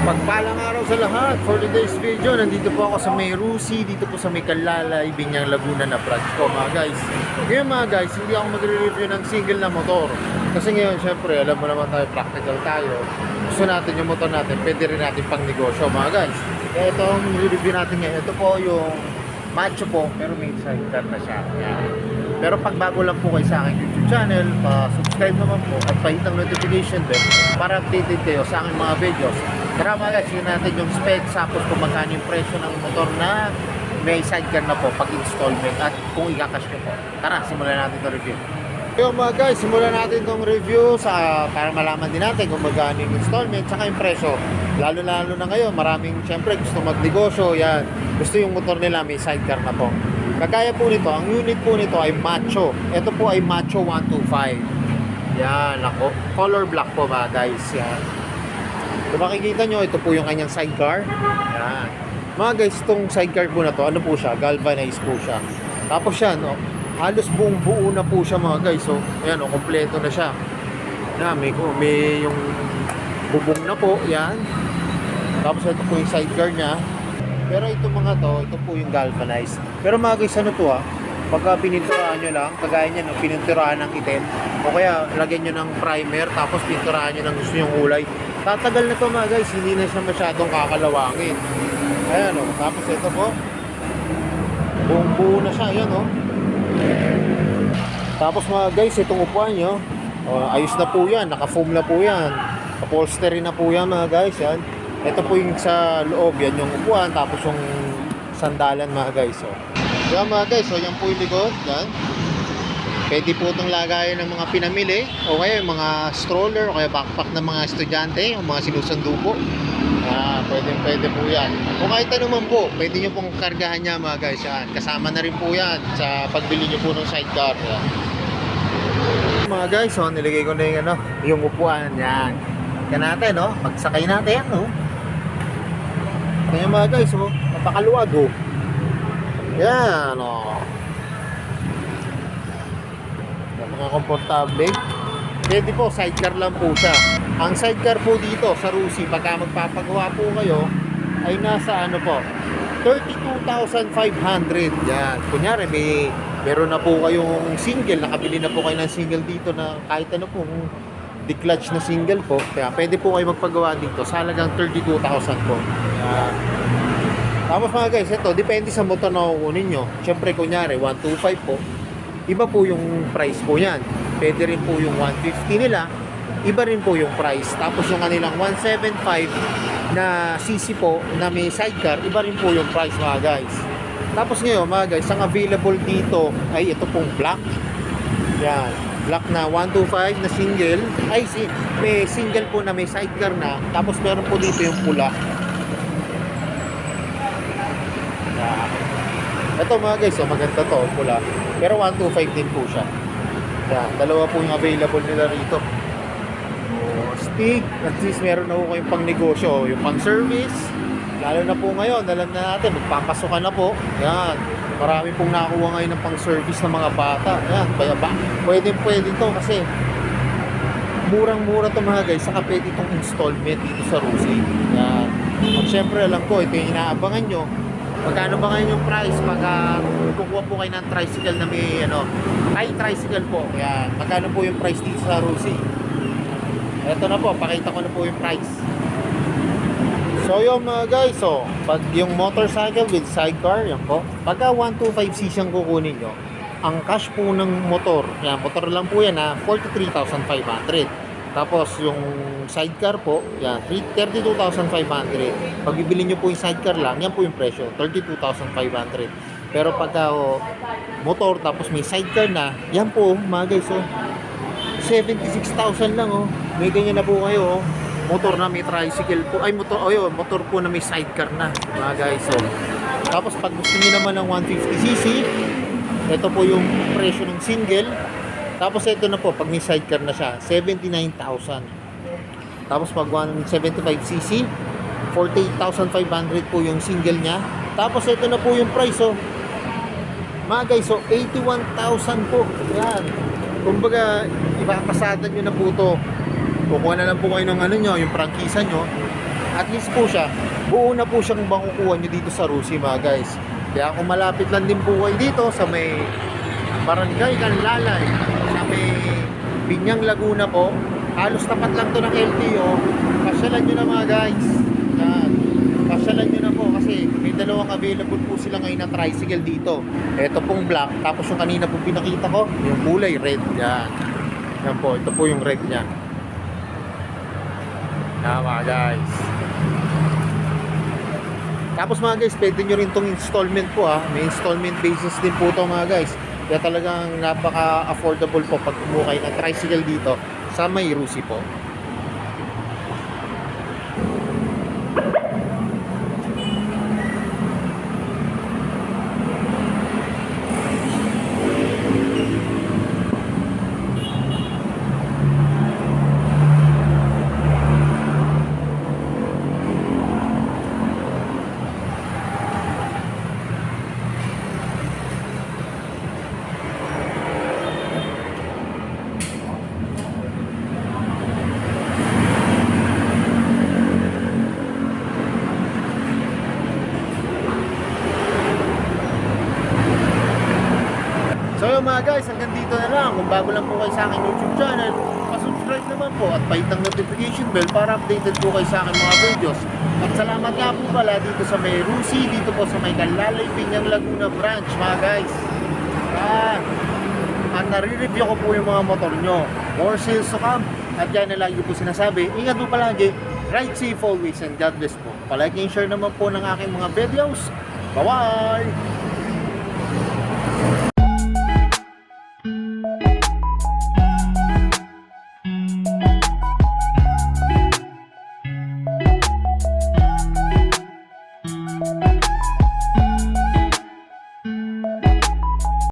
Pagpalang araw sa lahat. For today's video, nandito po ako sa may Rusi, dito po sa may Kalalay, Binyang, Laguna na branch ko mga guys. Ngayon mga guys, hindi ako magre-review ng single na motor. Kasi ngayon, syempre, alam mo naman tayo, practical tayo. Gusto natin yung motor natin, pwede rin natin pang negosyo mga guys. Kaya ito ang review natin ngayon. Ito po yung Macho po, pero may sidecar na siya. Yan. Pero pag bago lang po kayo sa aking YouTube channel, pa-subscribe naman po at pahit ang notification bell para updated kayo sa aking mga videos. Tara mga guys, yun natin yung specs, tapos kung magkano yung presyo ng motor na may sidecar na po pag installment at kung ikakash nyo po. Tara, simulan natin itong review. Yung mga guys, simulan natin itong review para malaman din natin kung magkano yung installment saka yung presyo. Lalo-lalo na ngayon, maraming syempre gusto magnegosyo, yan. Gusto yung motor nila may sidecar na po. Kagaya po nito, ang unit po nito ay Macho. Ito po ay Macho 125. Yan, ako. Color black po mga guys. Yan. Kung makikita nyo, ito po yung kanyang sidecar. Yan. Mga guys, itong sidecar po na to, ano po siya? Galvanized po siya. Tapos yan, no? Halos buong buo na po siya mga guys. So, ayan, no? Kompleto na siya. Yan, may yung bubong na po. Yan. Tapos ito po yung sidecar niya. Pero ito mga to, ito po yung galvanized. Pero mga guys, ano to pagka pininturahan nyo lang, kagaya nyo, pininturahan ng itim, o kaya lagyan nyo ng primer, tapos pinturahan nyo ng gusto yung kulay, tatagal na to mga guys, hindi na siya masyadong kakalawangin. Ayan o, tapos ito po, buong buo na siya, ayan o. Tapos mga guys, itong upuan nyo, ayos na po yan, naka-foam na po yan, upholstery na po yan mga guys, yan. Ito po yung sa loob, yan yung upuan, tapos yung sandalan mga guys. So, yan mga guys, so yan po yung likod, yan. Pwede po itong lagayan ng mga pinamili, o kaya yung mga stroller, o kaya backpack ng mga estudyante, o mga sinusundo po. Pwede po yan. Kung kahit ano man po, pwede nyo pong kargahan niya mga guys, yan. Kasama na rin po yan sa pagbili nyo po ng sidecar. Yan. Mga guys, so nilagay ko na yung upuan, yan. Yan natin, no? Pagsakay natin, no? Kaya mga guys, napakaluwag, yan, mga komportable. Pwede po, sidecar lang po siya. Ang sidecar po dito sa Rusi, pagka magpapagawa po kayo, ay nasa 32,500. Yan, kunyari meron na po kayong single, nakabili na po kayo ng single dito na kahit ano po, di-clutch na single po, kaya pwede po kayo magpagawa dito sa halagang 32,000 po. Tapos mga guys, ito depende sa motor na kukunin nyo. Siyempre kunyari 125 po, iba po yung price po yan. Pwede rin po yung 150 nila, iba rin po yung price. Tapos yung kanilang 175 na cc po na may sidecar, iba rin po yung price mga guys. Tapos ngayon mga guys, ang available dito ay ito pong black. Yan, black na 125 na single. May single po na may sidecar na. Tapos meron po dito yung pula. Yan. Ito mga guys, maganda to, pula. Pero 125 din po siya. Yan, dalawa po yung available nila rito. Stick, at least meron na po kayong pang negosyo, yung pang service. Lalo na po ngayon, alam na natin, magpapasukan na po. Yan. Marami pong nakuha ngayon ng pang-service ng mga bata. Yan, pwede to kasi murang-mura to mga guys. Saka pwede itong installment dito sa Rusi. Yan. At syempre, alam ko, ito yung inaabangan nyo. Magkano ba ngayon yung price? Kukuha po kayo ng tricycle na may, tricycle po. Yan. Magkano po yung price dito sa Rusi? Ito na po, pakita ko na po yung price. So yung mga guys, pag yung motorcycle with sidecar, yan po, pagka 125cc ang kukunin nyo, ang cash po ng motor, yan, motor lang po yan 43,500. Tapos yung sidecar po, yan, 32,500. Pag bibili nyo po yung sidecar lang, yan po yung presyo, 32,500. Pero pagka motor, tapos may sidecar na, yan po mga guys, 76,000 lang, may ganyan na po kayo, motor na may tricycle po, motor po na may sidecar na mga guys. Tapos pag gusto niyo naman ng 150cc, ito po yung presyo ng single. Tapos ito na po pag may sidecar na siya, 79,000. Tapos pag 175cc, 48,500 po yung single niya. Tapos ito na po yung price, mga guys, 81,000 po. Yan, kumbaga ipapasada nyo na po to. Kukuha na lang po kayo ng yung prangkisa nyo. at least po siya, buo na po siyang makukuha nyo dito sa Rusi mga guys. Kaya kung malapit lang din po kayo dito sa may Barangay Canlalay, sa may Binyang Laguna po, halos tapat lang to ng LTO. Pasyalan nyo na mga guys. Yan. Pasyalan nyo na po kasi may dalawang available po sila ngayon na tricycle dito. Ito pong black, tapos yung kanina po pinakita ko, yung kulay red. Yan. Yan po, ito po yung red niya. Yan mga guys. Tapos mga guys, pwede nyo rin itong installment po ha. May installment basis din po ito mga guys. Kaya talagang napaka-affordable po pag kumuha kayo ng tricycle dito sa may Rusi po. So yun mga guys, hanggang dito na lang. Kung bago lang po kayo sa aking YouTube channel, pa-subscribe naman po at pahit ang notification bell para updated po kayo sa aking mga videos. At salamat nga po pala dito sa may Rusi, dito po sa may Canlalay, Binyang Laguna branch mga guys. At nare-review ko po yung mga motor nyo. More sales to come. At yan na lagi po sinasabi, ingat po palagi, ride safe always and God bless po. Palike and share naman po ng aking mga videos. Bye-bye!